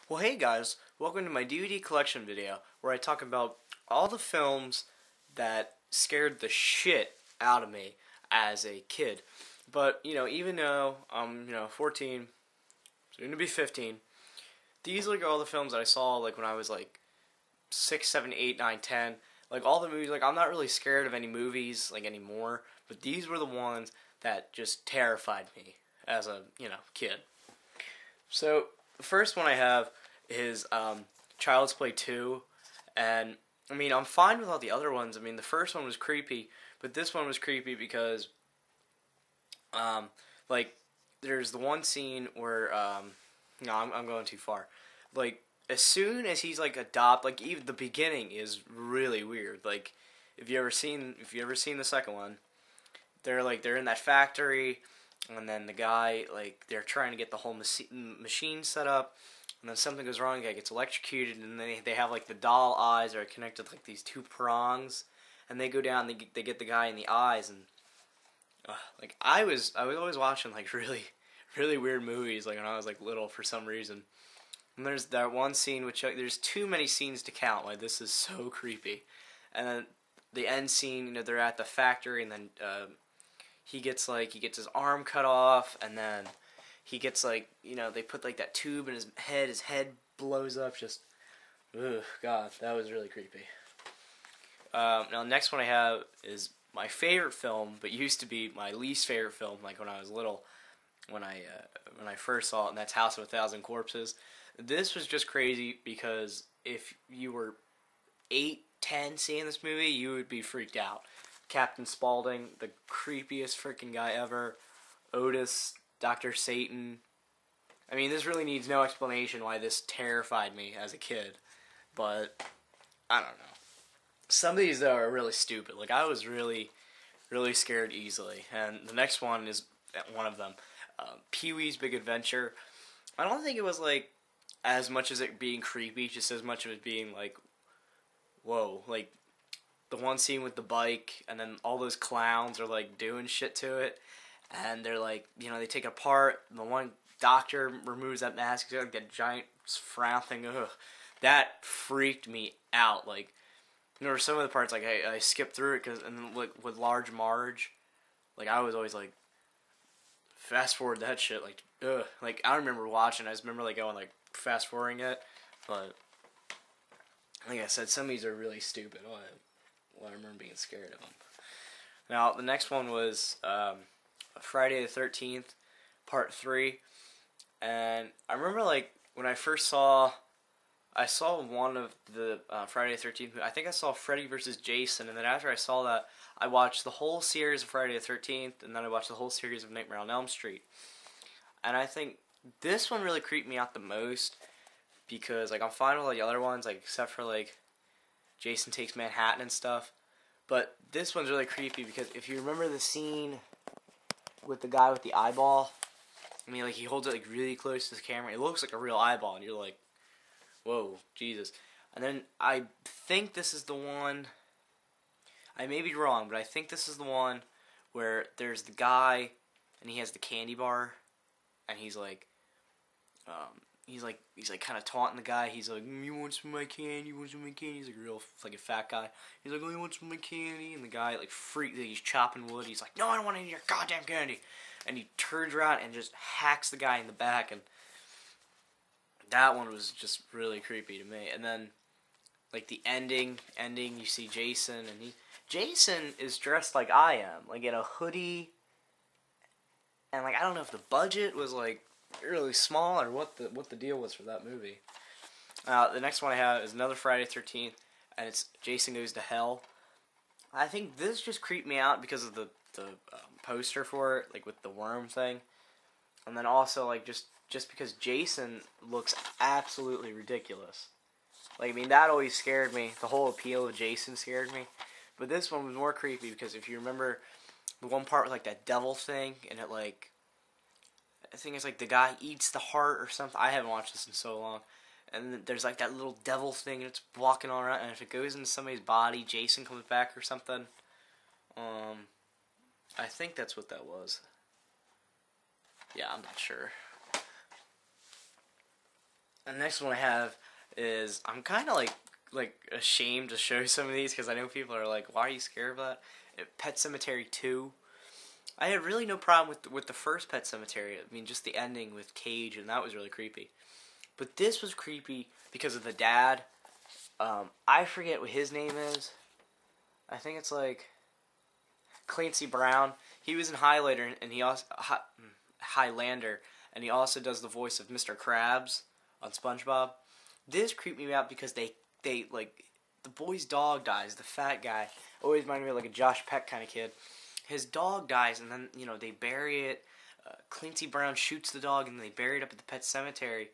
Well, hey guys, welcome to my DVD collection video where I talk about all the films that scared the shit out of me as a kid. But, even though I'm, 14, soon to be 15, these are like all the films that I saw like when I was like 6, 7, 8, 9, 10. Like all the movies, like I'm not really scared of any movies like anymore, but these were the ones that just terrified me as a, kid. So the first one I have is Child's Play 2, and I mean I'm fine with all the other ones. I mean the first one was creepy, but this one was creepy because um, like there's the one scene where no I'm going too far. Like as soon as he's like like even the beginning is really weird. Like if you ever seen the second one, they're in that factory, and then the guy like they're trying to get the whole machine set up, and then something goes wrong. The guy gets electrocuted, and they have like the doll eyes that are connected like these two prongs, and they go down. They get the guy in the eyes, and like I was always watching like really weird movies like when I was like little for some reason. And there's that one scene which there's too many scenes to count. Like this is so creepy, and then the end scene. They're at the factory, and then he gets his arm cut off, and then he gets they put like that tube in his head. His head blows up. Just, ugh, God, that was really creepy. Now, the next one I have is my favorite film, but used to be my least favorite film. Like when I was little, when I first saw it, and that's House of a Thousand Corpses. This was just crazy because if you were 8, 10 seeing this movie, you would be freaked out. Captain Spaulding, the creepiest freaking guy ever. Otis, Dr. Satan. I mean, this really needs no explanation why this terrified me as a kid. But, I don't know. Some of these, though, are really stupid. Like, I was really scared easily. And the next one is one of them. Pee-wee's Big Adventure. I don't think it was, like, as much as it being creepy, just as much of it being, like, whoa. Like, the one scene with the bike, and then all those clowns are, like, doing shit to it. And they're, like, they take it apart. And the one doctor removes that mask. He's got, like, that giant frown thing. Ugh. That freaked me out. Like, there were some of the parts, like, I skipped through it, and then, like, with Large Marge, like, I was always, like, fast forward that shit, like, ugh. Like, I remember watching, I just remember, like, going, like, fast forwarding it, but, like I said, some of these are really stupid. I remember being scared of them. Now, the next one was, Friday the 13th, Part 3, and I remember, like, when I first saw one of the Friday the 13th. I think I saw Freddy vs. Jason, and then after I saw that, I watched the whole series of Friday the 13th, and then I watched the whole series of Nightmare on Elm Street. And I think this one really creeped me out the most because, like, I'm fine with all the other ones, like, except for, like, Jason Takes Manhattan and stuff. But this one's really creepy because if you remember the scene with the guy with the eyeball, I mean, like, he holds it, like, really close to the camera. It looks like a real eyeball, and you're like, whoa, Jesus. And then I think this is the one, I may be wrong, but I think this is the one where there's the guy and he has the candy bar and he's like kind of taunting the guy. He's like, you want some of my candy? You want some of my candy? He's like like a fat guy. He's like, oh, you want some of my candy? And the guy like he's chopping wood. He's like, no, I don't want any of your goddamn candy. And he turns around and just hacks the guy in the back, and that one was just really creepy to me. And then, like, the ending, you see Jason, and Jason is dressed like I am, like in a hoodie, and, like, I don't know if the budget was, like, really small or what the deal was for that movie. The next one I have is another Friday the 13th, and it's Jason Goes to Hell. I think this just creeped me out because of the poster for it, like, with the worm thing. And then also, like, just because Jason looks absolutely ridiculous. Like, I mean, that always scared me. The whole appeal of Jason scared me. But this one was more creepy because if you remember the one part with, like, that devil thing, and it, like, I think it's, like, the guy eats the heart or something. I haven't watched this in so long. And there's, like, that little devil thing, and it's walking all around, and if it goes into somebody's body, Jason comes back or something. I think that's what that was. Yeah, I'm not sure. The next one I have is I'm kind of like ashamed to show some of these because I know people are like, "Why are you scared of that?" Pet Sematary 2. I had really no problem with the first Pet Sematary. I mean, just the ending with Cage, and that was really creepy. But this was creepy because of the dad. I forget what his name is. I think it's like Clancy Brown. He was in Highlander, and he also Highlander, and he also does the voice of Mr. Krabs on SpongeBob. This creeped me out because they like the boy's dog dies. The fat guy always reminded me of like a Josh Peck kind of kid. His dog dies, and then they bury it. Clancy Brown shoots the dog, and they bury it up at the pet cemetery.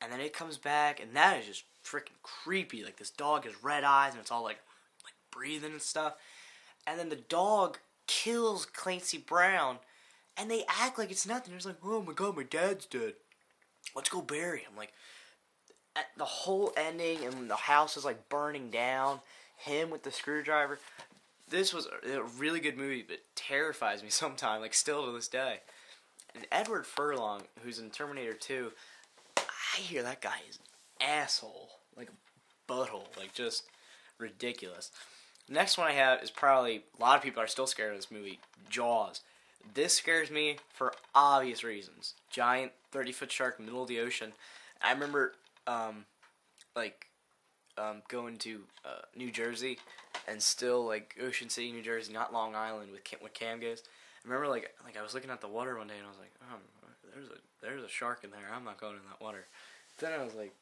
And then it comes back, and that is just freaking creepy. Like, this dog has red eyes, and it's all like breathing and stuff. And then the dog kills Clancy Brown, and they act like it's nothing. It's like, oh my god, my dad's dead. Let's go bury him. Like, the whole ending, and the house is like burning down. Him with the screwdriver. This was a really good movie, but terrifies me sometimes, like still to this day. And Edward Furlong, who's in Terminator 2, I hear that guy is an asshole. Like a butthole. Like, just ridiculous. Next one I have is probably, a lot of people are still scared of this movie, Jaws. This scares me for obvious reasons. Giant 30-foot shark in the middle of the ocean. I remember, going to New Jersey, and still, like, Ocean City, New Jersey, not Long Island, with Cam goes. I remember, like I was looking at the water one day, and I was like, oh, there's a shark in there. I'm not going in that water. Then I was like,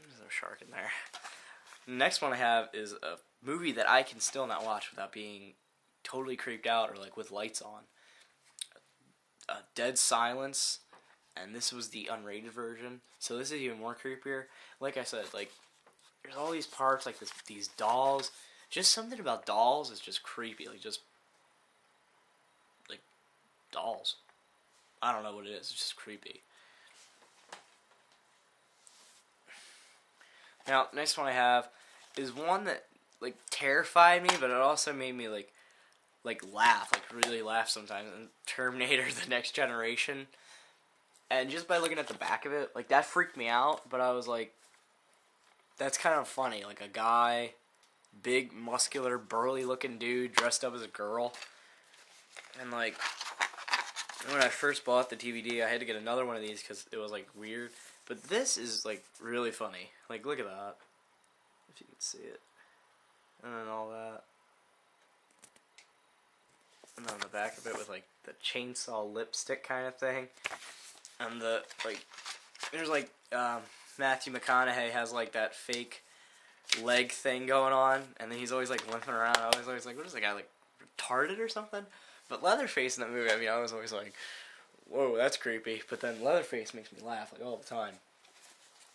there's a shark in there. The next one I have is a movie that I can still not watch without being totally creeped out, or, like, with lights on. Dead Silence, and this was the unrated version, so this is even more creepier. Like I said, like, there's all these parts, like these dolls. Just something about dolls is just creepy. Like, just, like, dolls. I don't know what it is. It's just creepy. Now, next one I have is one that, like, terrified me, but it also made me, like laugh. Like, really laugh sometimes. And Terminator: The Next Generation. And just by looking at the back of it, like, that freaked me out, but I was like, that's kind of funny. Like, a guy, big, muscular, burly-looking dude dressed up as a girl. And, like, when I first bought the DVD, I had to get another one of these because it was, like, weird. But this is, like, really funny. Like, look at that. If you can see it. And then all that. And then on the back of it with, like, the chainsaw lipstick kind of thing. And the, like, there's, like, Matthew McConaughey has, like, that fake leg thing going on, and then he's always, like, limping around. I was always like, what is the guy, like, retarded or something? But Leatherface in that movie, I mean, I was always like, whoa, that's creepy. But then Leatherface makes me laugh, like, all the time.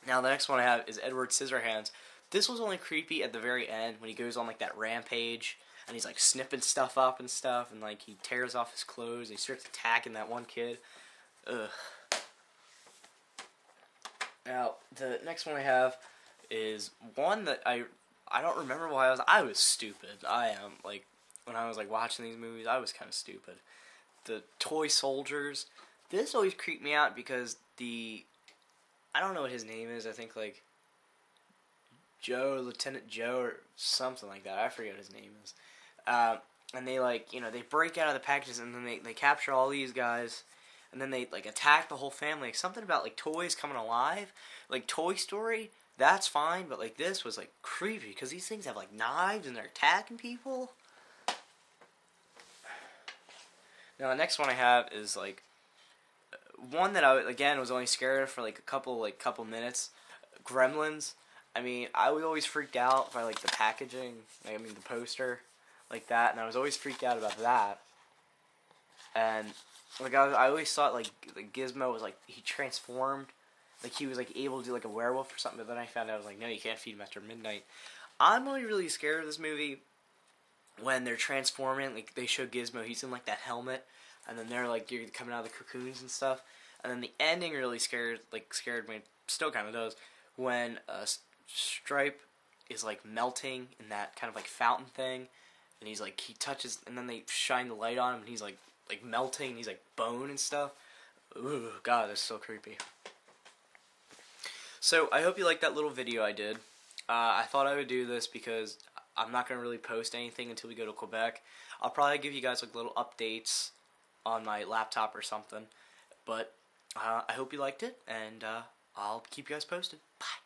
Now, the next one I have is Edward Scissorhands. This was only creepy at the very end, when he goes on, like, that rampage, and he's, like, snipping stuff up and stuff, and, like, he tears off his clothes, and he starts attacking that one kid. Ugh. Now, the next one I have is one that I don't remember why I was stupid. I am, like, when I was, like, watching these movies, I was kind of stupid. The Toy Soldiers. This always creeped me out because I don't know what his name is. I think, like, Lieutenant Joe, or something like that. I forget what his name is. And they, like, they break out of the packages, and then they capture all these guys, and then they, like, attack the whole family. Like, something about, like, toys coming alive. Like, Toy Story, that's fine, but, like, this was, like, creepy, because these things have, like, knives, and they're attacking people. Now, the next one I have is, like, one that I, again, was only scared of for, like, a couple minutes. Gremlins. I mean, I was always freaked out by, like, the packaging. Like, I mean, the poster. Like that. And I was always freaked out about that. And, like, I always thought, like Gizmo was, like, he transformed. Like, he was, like, able to do, like, a werewolf or something. But then I found out, I was like, no, you can't feed him after midnight. I'm only really scared of this movie when they're transforming. Like, they show Gizmo. He's in, like, that helmet. And then they're, like, you're coming out of the cocoons and stuff. And then the ending really scared me. Still kind of does. When Stripe is, like, melting in that kind of, like, fountain thing. And he's, like, he touches, and then they shine the light on him, and he's, like melting, and he's, like, bone and stuff. Ooh, God, that's so creepy. So I hope you liked that little video I did. I thought I would do this because I'm not going to really post anything until we go to Quebec. I'll probably give you guys like little updates on my laptop or something. But I hope you liked it, and I'll keep you guys posted. Bye.